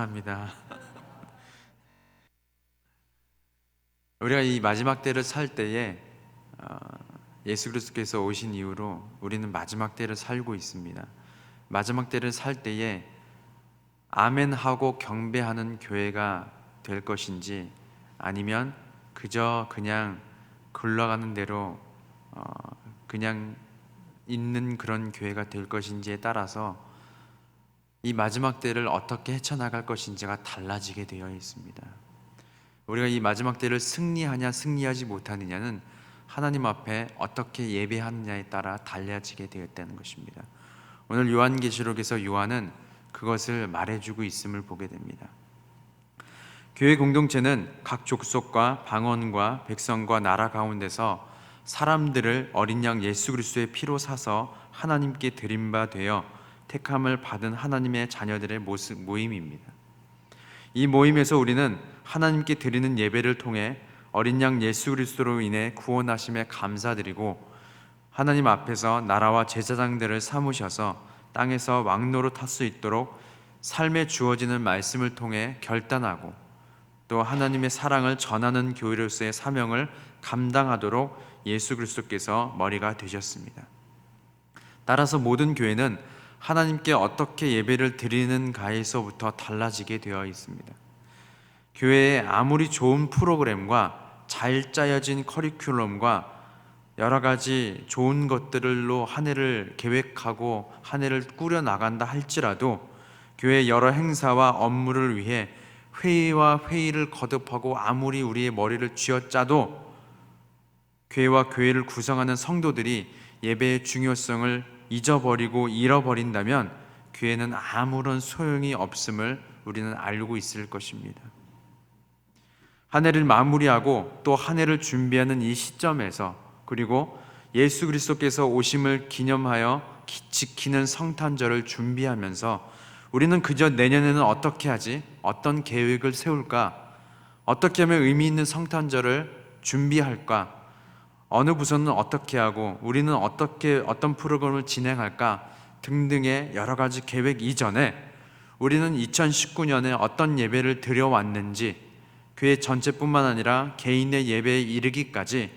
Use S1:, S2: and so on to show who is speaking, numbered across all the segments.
S1: 감사합니다. 우리가 이 마지막 때를 살 때에 예수 그리스도께서 오신 이후로 우리는 마지막 때를 살고 있습니다. 마지막 때를 살 때에 아멘하고 경배하는 교회가 될 것인지, 아니면 그냥 굴러가는 대로 그냥 있는 그런 교회가 될 것인지에 따라서 이 마지막 때를 어떻게 헤쳐나갈 것인지가 달라지게 되어 있습니다. 우리가 이 마지막 때를 승리하냐 승리하지 못하느냐는 하나님 앞에 어떻게 예배하느냐에 따라 달라지게 되었다는 것입니다. 오늘 요한계시록에서 요한은 그것을 말해주고 있음을 보게 됩니다. 교회 공동체는 각 족속과 방언과 백성과 나라 가운데서 사람들을 어린 양 예수 그리스도의 피로 사서 하나님께 드린 바 되어 택함을 받은 하나님의 자녀들의 모임입니다. 이 모임에서 우리는 하나님께 드리는 예배를 통해 어린 양 예수 그리스도로 인해 구원하심에 감사드리고, 하나님 앞에서 나라와 제사장들을 삼으셔서 땅에서 왕노릇 할 수 있도록 삶에 주어지는 말씀을 통해 결단하고, 또 하나님의 사랑을 전하는 교회로서의 사명을 감당하도록 예수 그리스도께서 머리가 되셨습니다. 따라서 모든 교회는 하나님께 어떻게 예배를 드리는가에서부터 달라지게 되어 있습니다. 교회에 아무리 좋은 프로그램과 잘 짜여진 커리큘럼과 여러 가지 좋은 것들로 한 해를 계획하고 한 해를 꾸려 나간다 할지라도, 교회 여러 행사와 업무를 위해 회의와 회의를 거듭하고 아무리 우리의 머리를 쥐어짜도 교회와 교회를 구성하는 성도들이 예배의 중요성을 잊어버리고 잃어버린다면 교회는 아무런 소용이 없음을 우리는 알고 있을 것입니다. 한 해를 마무리하고 또 한 해를 준비하는 이 시점에서, 그리고 예수 그리스도께서 오심을 기념하여 지키는 성탄절을 준비하면서 우리는 그저 내년에는 어떻게 하지? 어떤 계획을 세울까? 어떻게 하면 의미 있는 성탄절을 준비할까? 어느 부서는 어떻게 하고 우리는 어떤 프로그램을 진행할까? 등등의 여러 가지 계획 이전에 우리는 2019년에 어떤 예배를 드려왔는지, 교회 전체뿐만 아니라 개인의 예배에 이르기까지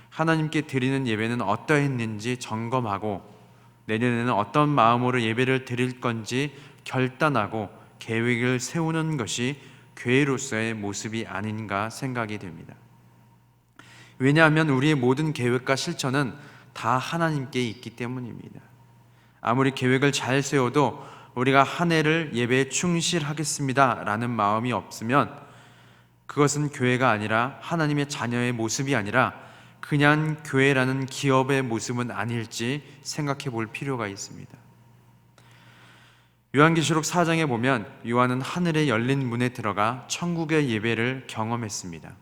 S1: 하나님께 드리는 예배는 어떠했는지 점검하고, 내년에는 어떤 마음으로 예배를 드릴 건지 결단하고 계획을 세우는 것이 교회로서의 모습이 아닌가 생각이 됩니다. 왜냐하면 우리의 모든 계획과 실천은 다 하나님께 있기 때문입니다. 아무리 계획을 잘 세워도 우리가 한 해를 예배에 충실하겠습니다 라는 마음이 없으면 그것은 교회가 아니라 하나님의 자녀의 모습이 아니라 그냥 교회라는 기업의 모습은 아닐지 생각해 볼 필요가 있습니다. 요한계시록 4장에 보면 요한은 하늘의 열린 문에 들어가 천국의 예배를 경험했습니다.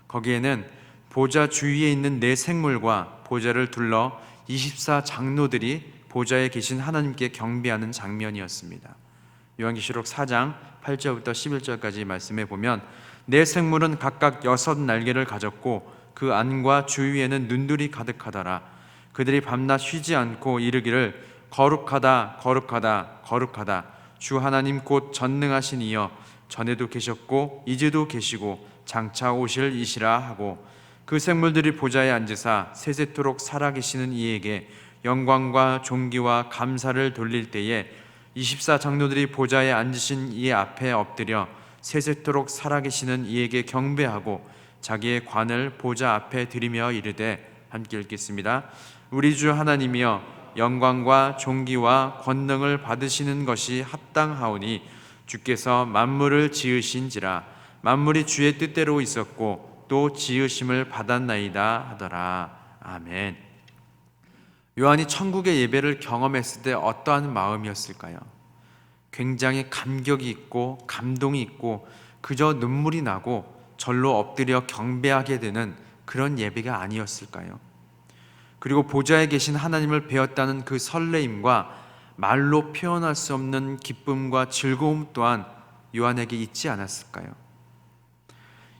S1: 거기에는 보좌 주위에 있는 네 생물과 보좌를 둘러 24장로들이 보좌에 계신 하나님께 경배하는 장면이었습니다. 요한계시록 4장 8절부터 11절까지 말씀해 보면, 네 생물은 각각 6날개를 가졌고 그 안과 주위에는 눈들이 가득하더라. 그들이 밤낮 쉬지 않고 이르기를 거룩하다 거룩하다 거룩하다 주 하나님 곧 전능하신 이여, 전에도 계셨고 이제도 계시고 장차 오실 이시라 하고, 그 생물들이 보좌에 앉으사 세세토록 살아계시는 이에게 영광과 존귀와 감사를 돌릴 때에 24장로들이 보좌에 앉으신 이 앞에 엎드려 세세토록 살아계시는 이에게 경배하고 자기의 관을 보좌 앞에 드리며 이르되, 함께 읽겠습니다. 우리 주 하나님이여, 영광과 존귀와 권능을 받으시는 것이 합당하오니 주께서 만물을 지으신지라 만물이 주의 뜻대로 있었고 또 지으심을 받았나이다 하더라. 아멘. 요한이 천국의 예배를 경험했을 때 어떠한 마음이었을까요? 굉장히 감격이 있고 감동이 있고 그저 눈물이 나고 절로 엎드려 경배하게 되는 그런 예배가 아니었을까요? 그리고 보좌에 계신 하나님을 배웠다는 그 설레임과 말로 표현할 수 없는 기쁨과 즐거움 또한 요한에게 있지 않았을까요?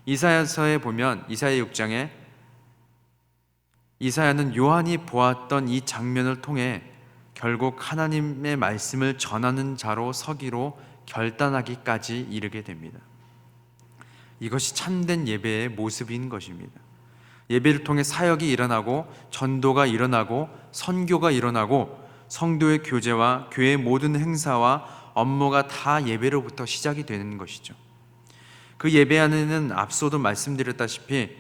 S1: 이사야서에 보면 이사야 6장에 이사야는 요한이 보았던 이 장면을 통해 결국 하나님의 말씀을 전하는 자로 서기로 결단하기까지 이르게 됩니다. 이것이 참된 예배의 모습인 것입니다. 예배를 통해 사역이 일어나고 전도가 일어나고 선교가 일어나고 성도의 교제와 교회의 모든 행사와 업무가 다 예배로부터 시작이 되는 것이죠. 그 예배 안에는 앞서도 말씀드렸다시피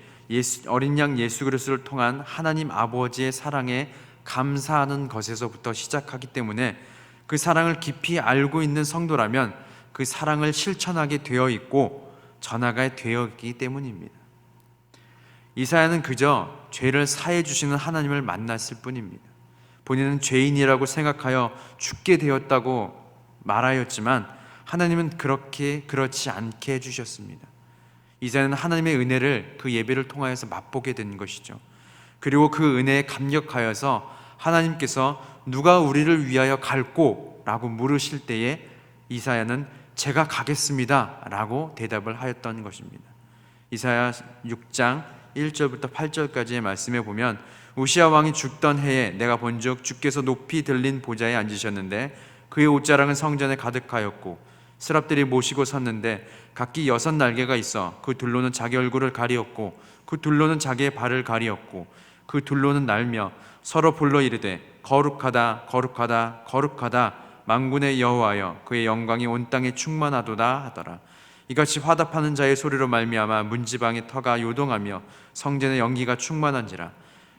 S1: 어린 양 예수 그리스도를 통한 하나님 아버지의 사랑에 감사하는 것에서부터 시작하기 때문에 그 사랑을 깊이 알고 있는 성도라면 그 사랑을 실천하게 되어 있고 전하게 되어 있기 때문입니다. 이사야는 그저 죄를 사해 주시는 하나님을 만났을 뿐입니다. 본인은 죄인이라고 생각하여 죽게 되었다고 말하였지만 하나님은 그렇지 않게 해주셨습니다. 이사야는 하나님의 은혜를 그 예배를 통하여서 맛보게 된 것이죠. 그리고 그 은혜에 감격하여서 하나님께서 누가 우리를 위하여 갈꼬? 라고 물으실 때에 이사야는 제가 가겠습니다 라고 대답을 하였던 것입니다. 이사야 6장 1절부터 8절까지의 말씀에 보면 우시야 왕이 죽던 해에 내가 본즉 주께서 높이 들린 보좌에 앉으셨는데 그의 옷자락은 성전에 가득하였고 스랍들이 모시고 섰는데 각기 6날개가 있어 그 둘로는 자기 얼굴을 가리었고 그 둘로는 자기의 발을 가리었고 그 둘로는 날며 서로 불러 이르되 거룩하다 거룩하다 거룩하다 만군의 여호와여 그의 영광이 온 땅에 충만하도다 하더라. 이같이 화답하는 자의 소리로 말미암아 문지방의 터가 요동하며 성전의 연기가 충만한지라.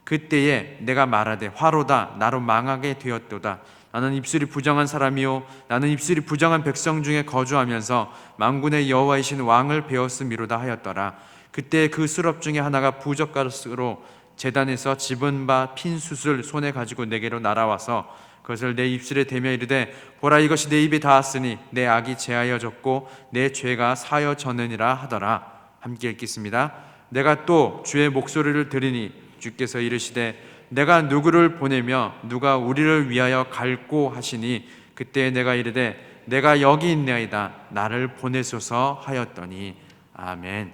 S1: 그때에 내가 말하되 화로다 나로 망하게 되었도다. 나는 입술이 부정한 사람이요 나는 입술이 부정한 백성 중에 거주하면서 만군의 여호와이신 왕을 배웠음이로다 하였더라. 그때 그 수럽 중에 하나가 부젓가락으로 제단에서 집은 바 핀 숯을 손에 가지고 내게로 날아와서 그것을 내 입술에 대며 이르되 보라 이것이 내 입에 닿았으니 내 악이 제하여졌고 내 죄가 사여졌느니라 하더라. 함께 읽겠습니다. 내가 또 주의 목소리를 들으니 주께서 이르시되 내가 누구를 보내며 누가 우리를 위하여 갈꼬 하시니 그때 내가 이르되 내가 여기 있나이다 나를 보내소서 하였더니 아멘.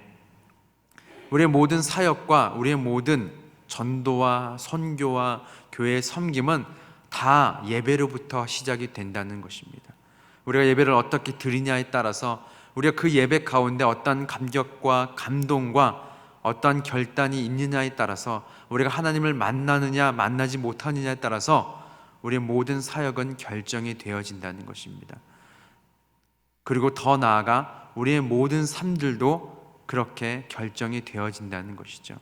S1: 우리의 모든 사역과 우리의 모든 전도와 선교와 교회의 섬김은 다 예배로부터 시작이 된다는 것입니다. 우리가 예배를 어떻게 드리냐에 따라서 우리가 그 예배 가운데 어떤 감격과 감동과 어떤 결단이 있느냐에 따라서 우리가 하나님을 만나느냐 만나지 못하느냐에 따라서 우리의 모든 사역은 결정이 되어진다는 것입니다. 그리고 더 나아가 우리의 모든 삶들도 그렇게 결정이 되어진다는 것이죠.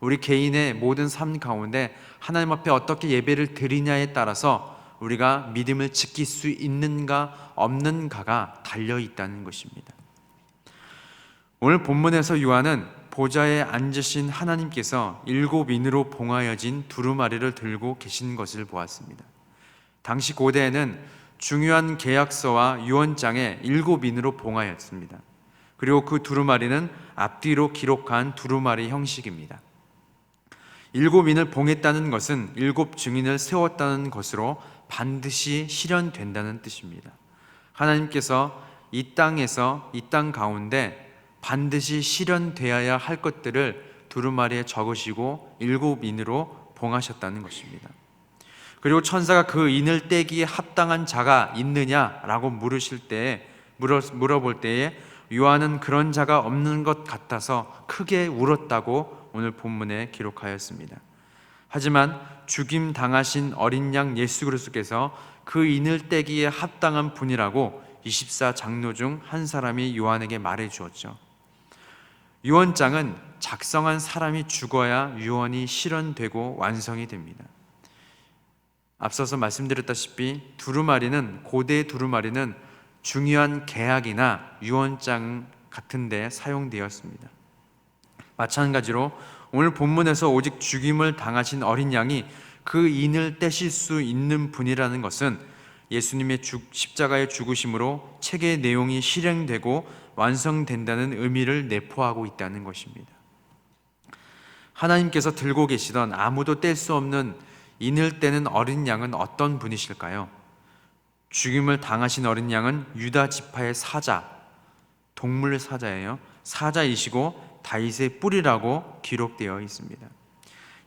S1: 우리 개인의 모든 삶 가운데 하나님 앞에 어떻게 예배를 드리냐에 따라서 우리가 믿음을 지킬 수 있는가 없는가가 달려있다는 것입니다. 오늘 본문에서 요한은 보좌에 앉으신 하나님께서 7인으로 봉하여진 두루마리를 들고 계신 것을 보았습니다. 당시 고대에는 중요한 계약서와 유언장에 7인으로 봉하였습니다. 그리고 그 두루마리는 앞뒤로 기록한 두루마리 형식입니다. 7인을 봉했다는 것은 7 증인을 세웠다는 것으로 반드시 실현된다는 뜻입니다. 하나님께서 이 땅 가운데 반드시 실현되어야 할 것들을 두루마리에 적으시고 7인으로 봉하셨다는 것입니다. 그리고 천사가 그 인을 떼기에 합당한 자가 있느냐라고 물어볼 때에 요한은 그런 자가 없는 것 같아서 크게 울었다고 오늘 본문에 기록하였습니다. 하지만 죽임 당하신 어린 양 예수 그리스도께서 그 인을 떼기에 합당한 분이라고 24장로 중 한 사람이 요한에게 말해 주었죠. 유언장은 작성한 사람이 죽어야 유언이 실현되고 완성이 됩니다. 앞서서 말씀드렸다시피 고대 두루마리는 중요한 계약이나 유언장 같은 데 사용되었습니다. 마찬가지로 오늘 본문에서 오직 죽임을 당하신 어린 양이 그 인을 떼실 수 있는 분이라는 것은 예수님의 십자가의 죽으심으로 책의 내용이 실행되고 완성된다는 의미를 내포하고 있다는 것입니다. 하나님께서 들고 계시던 아무도 뗄 수 없는 인을 떼는 어린 양은 어떤 분이실까요? 죽임을 당하신 어린 양은 유다 지파의 사자, 동물 사자예요. 사자이시고 다윗의 뿌리라고 기록되어 있습니다.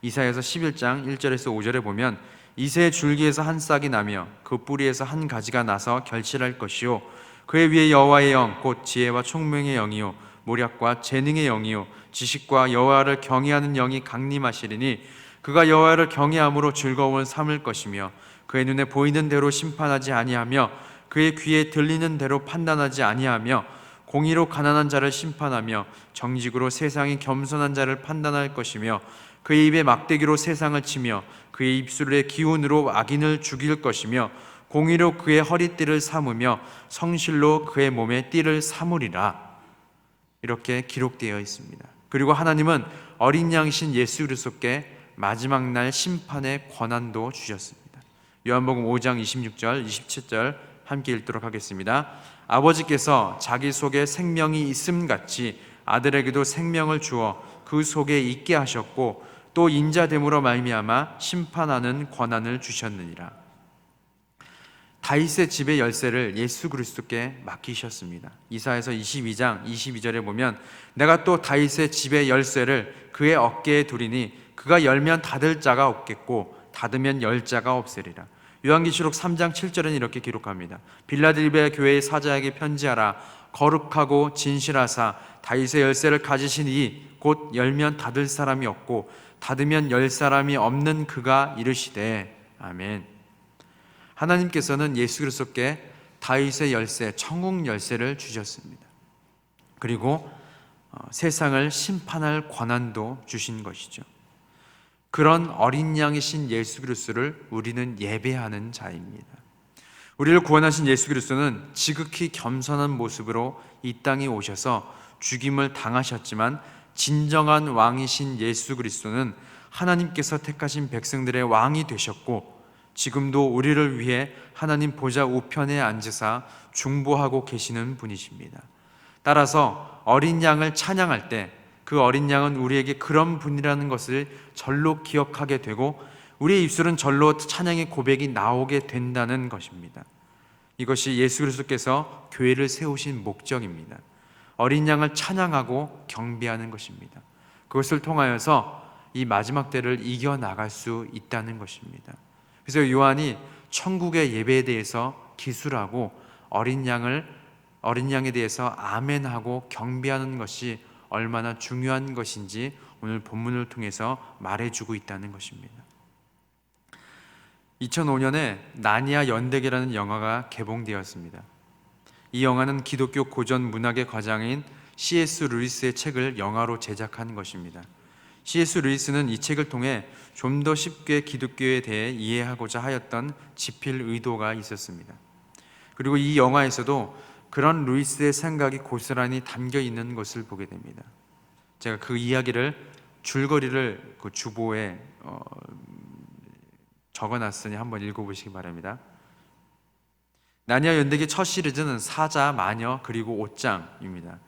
S1: 이사야서 11장 1절에서 5절에 보면 이새의 줄기에서 한 싹이 나며 그 뿌리에서 한 가지가 나서 결실할 것이요 그의 위에 여호와의 영 곧 지혜와 총명의 영이요 모략과 재능의 영이요 지식과 여호와를 경외하는 영이 강림하시리니 그가 여호와를 경외함으로 즐거움을 삼을 것이며 그의 눈에 보이는 대로 심판하지 아니하며 그의 귀에 들리는 대로 판단하지 아니하며 공의로 가난한 자를 심판하며 정직으로 세상의 겸손한 자를 판단할 것이며 그의 입에 막대기로 세상을 치며 그의 입술의 기운으로 악인을 죽일 것이며 공의로 그의 허리띠를 삼으며 성실로 그의 몸에 띠를 삼으리라. 이렇게 기록되어 있습니다. 그리고 하나님은 어린 양이신 예수 그리스도께 마지막 날 심판의 권한도 주셨습니다. 요한복음 5장 26절 27절 함께 읽도록 하겠습니다. 아버지께서 자기 속에 생명이 있음같이 아들에게도 생명을 주어 그 속에 있게 하셨고 또 인자됨으로 말미암아 심판하는 권한을 주셨느니라. 다윗의 집의 열쇠를 예수 그리스도께 맡기셨습니다. 이사야서 22장 22절에 보면 내가 또 다윗의 집의 열쇠를 그의 어깨에 두리니 그가 열면 닫을 자가 없겠고 닫으면 열 자가 없으리라. 요한계시록 3장 7절은 이렇게 기록합니다. 빌라델비아 교회의 사자에게 편지하라. 거룩하고 진실하사 다윗의 열쇠를 가지신 이 곧 열면 닫을 사람이 없고 닫으면 열 사람이 없는 그가 이르시되 아멘. 하나님께서는 예수 그리스도께 다윗의 열쇠, 천국 열쇠를 주셨습니다. 그리고 세상을 심판할 권한도 주신 것이죠. 그런 어린 양이신 예수 그리스도를 우리는 예배하는 자입니다. 우리를 구원하신 예수 그리스도는 지극히 겸손한 모습으로 이 땅에 오셔서 죽임을 당하셨지만 진정한 왕이신 예수 그리스도는 하나님께서 택하신 백성들의 왕이 되셨고 지금도 우리를 위해 하나님 보좌 우편에 앉으사 중보하고 계시는 분이십니다. 따라서 어린 양을 찬양할 때 그 어린 양은 우리에게 그런 분이라는 것을 절로 기억하게 되고 우리의 입술은 절로 찬양의 고백이 나오게 된다는 것입니다. 이것이 예수 그리스도께서 교회를 세우신 목적입니다. 어린 양을 찬양하고 경배하는 것입니다. 그것을 통하여서 이 마지막 때를 이겨나갈 수 있다는 것입니다. 그래서 요한이 천국의 예배에 대해서 기술하고 어린 양에 대해서 아멘하고 경배하는 것이 얼마나 중요한 것인지 오늘 본문을 통해서 말해주고 있다는 것입니다. 2005년에 나니아 연대기라는 영화가 개봉되었습니다. 이 영화는 기독교 고전 문학의 과장인 C.S. 루이스의 책을 영화로 제작한 것입니다. C.S. 루이스는 이 책을 통해 좀 더 쉽게 기독교에 대해 이해하고자 하였던 지필 의도가 있었습니다. 그리고 이 영화에서도 그런 루이스의 생각이 고스란히 담겨 있는 것을 보게 됩니다. 제가 그 이야기를 줄거리를 그 주보에 적어놨으니 한번 읽어보시기 바랍니다. 나니아 연대기 첫 시리즈는 사자, 마녀 그리고 옷장입니다.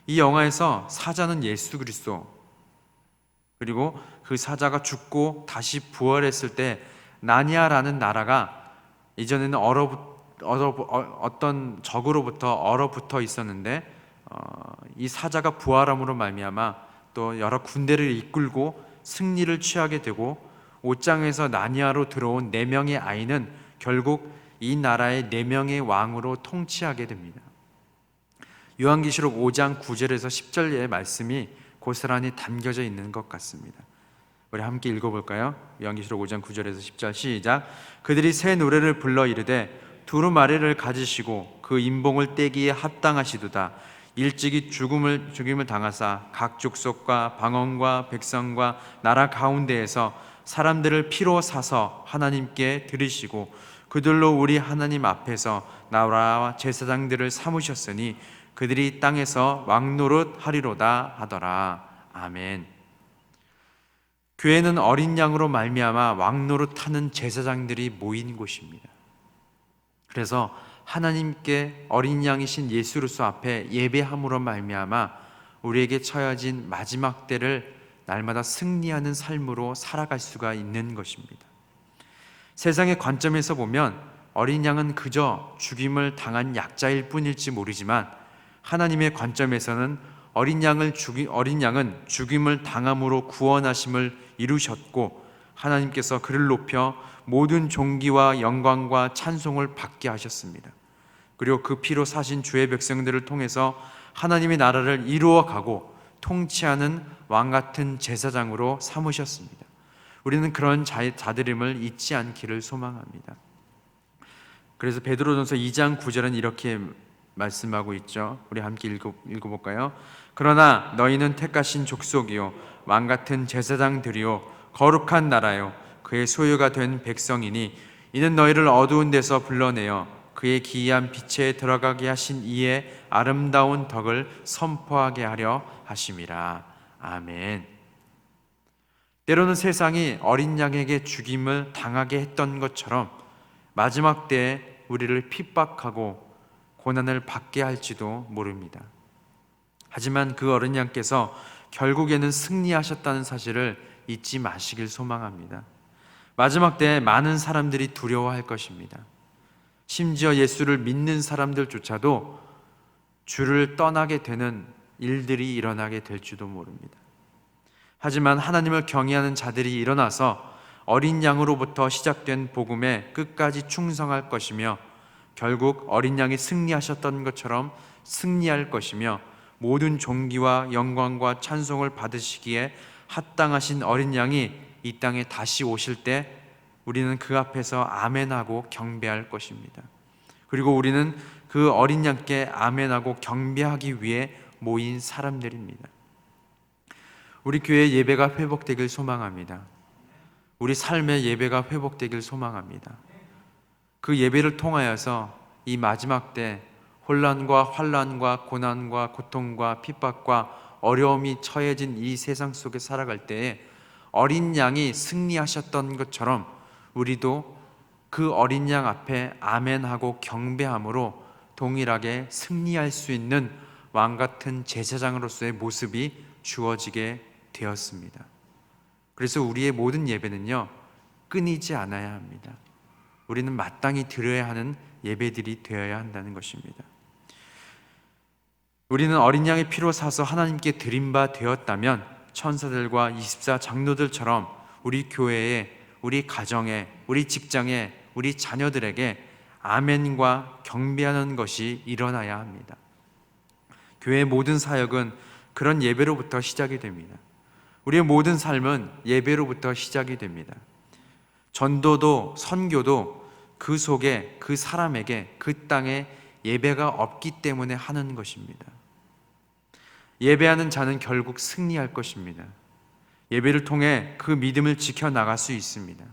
S1: 이 영화에서 사자는 예수 그리스도, 그리고 그 사자가 죽고 다시 부활했을 때 나니아라는 나라가 이전에는 어떤 적으로부터 얼어붙어 있었는데 이 사자가 부활함으로 말미암아 또 여러 군대를 이끌고 승리를 취하게 되고 옷장에서 나니아로 들어온 4명의 아이는 결국 이 나라의 4명의 왕으로 통치하게 됩니다. 요한계시록 5장 9절에서 10절의 말씀이 고스란히 담겨져 있는 것 같습니다. 우리 함께 읽어볼까요? 요한계시록 5장 9절에서 10절 시작. 그들이 새 노래를 불러 이르되 두루마리를 가지시고 그 인봉을 떼기에 합당하시도다. 일찍이 죽임을 당하사 각 족속과 방언과 백성과 나라 가운데에서 사람들을 피로 사서 하나님께 드리시고 그들로 우리 하나님 앞에서 나라와 제사장들을 삼으셨으니 그들이 땅에서 왕노릇 하리로다 하더라. 아멘. 교회는 어린 양으로 말미암아 왕노릇하는 제사장들이 모인 곳입니다. 그래서 하나님께 어린 양이신 예수 그리스도 앞에 예배함으로 말미암아 우리에게 처해진 마지막 때를 날마다 승리하는 삶으로 살아갈 수가 있는 것입니다. 세상의 관점에서 보면 어린 양은 그저 죽임을 당한 약자일 뿐일지 모르지만 하나님의 관점에서는 어린 양은 죽임을 당함으로 구원하심을 이루셨고 하나님께서 그를 높여 모든 존귀와 영광과 찬송을 받게 하셨습니다. 그리고 그 피로 사신 주의 백성들을 통해서 하나님의 나라를 이루어가고 통치하는 왕같은 제사장으로 삼으셨습니다. 우리는 그런 자들임을 잊지 않기를 소망합니다. 그래서 베드로전서 2장 9절은 이렇게 말씀하고 있죠. 우리 함께 읽어볼까요? 그러나 너희는 택하신 족속이요 왕같은 제사장들이요 거룩한 나라요 그의 소유가 된 백성이니 이는 너희를 어두운 데서 불러내어 그의 기이한 빛에 들어가게 하신 이의 아름다운 덕을 선포하게 하려 하심이라. 아멘. 때로는 세상이 어린 양에게 죽임을 당하게 했던 것처럼 마지막 때에 우리를 핍박하고 고난을 받게 할지도 모릅니다. 하지만 그 어린 양께서 결국에는 승리하셨다는 사실을 잊지 마시길 소망합니다. 마지막 때에 많은 사람들이 두려워할 것입니다. 심지어 예수를 믿는 사람들조차도 주를 떠나게 되는 일들이 일어나게 될지도 모릅니다. 하지만 하나님을 경외하는 자들이 일어나서 어린 양으로부터 시작된 복음에 끝까지 충성할 것이며 결국 어린 양이 승리하셨던 것처럼 승리할 것이며 모든 존귀와 영광과 찬송을 받으시기에 합당하신 어린 양이 이 땅에 다시 오실 때 우리는 그 앞에서 아멘하고 경배할 것입니다. 그리고 우리는 그 어린 양께 아멘하고 경배하기 위해 모인 사람들입니다. 우리 교회 예배가 회복되길 소망합니다. 우리 삶의 예배가 회복되길 소망합니다. 그 예배를 통하여서 이 마지막 때 혼란과 환란과 고난과 고통과 핍박과 어려움이 처해진 이 세상 속에 살아갈 때에 어린 양이 승리하셨던 것처럼 우리도 그 어린 양 앞에 아멘하고 경배함으로 동일하게 승리할 수 있는 왕같은 제사장으로서의 모습이 주어지게 되었습니다. 그래서 우리의 모든 예배는요, 끊이지 않아야 합니다. 우리는 마땅히 드려야 하는 예배들이 되어야 한다는 것입니다. 우리는 어린 양의 피로 사서 하나님께 드린 바 되었다면 천사들과 24 장로들처럼 우리 교회에, 우리 가정에, 우리 직장에, 우리 자녀들에게 아멘과 경배하는 것이 일어나야 합니다. 교회의 모든 사역은 그런 예배로부터 시작이 됩니다. 우리의 모든 삶은 예배로부터 시작이 됩니다. 전도도 선교도 그 속에 그 사람에게 그 땅에 예배가 없기 때문에 하는 것입니다. 예배하는 자는 결국 승리할 것입니다. 예배를 통해 그 믿음을 지켜나갈 수 있습니다.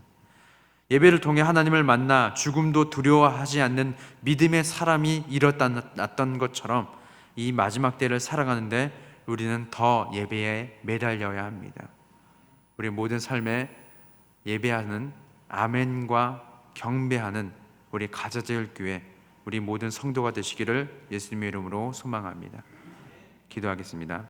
S1: 예배를 통해 하나님을 만나 죽음도 두려워하지 않는 믿음의 사람이 일어났던 것처럼 이 마지막 때를 살아가는데 우리는 더 예배에 매달려야 합니다. 우리 모든 삶에 예배하는 아멘과 경배하는 우리 가자제일 교회, 우리 모든 성도가 되시기를 예수님의 이름으로 소망합니다. 기도하겠습니다.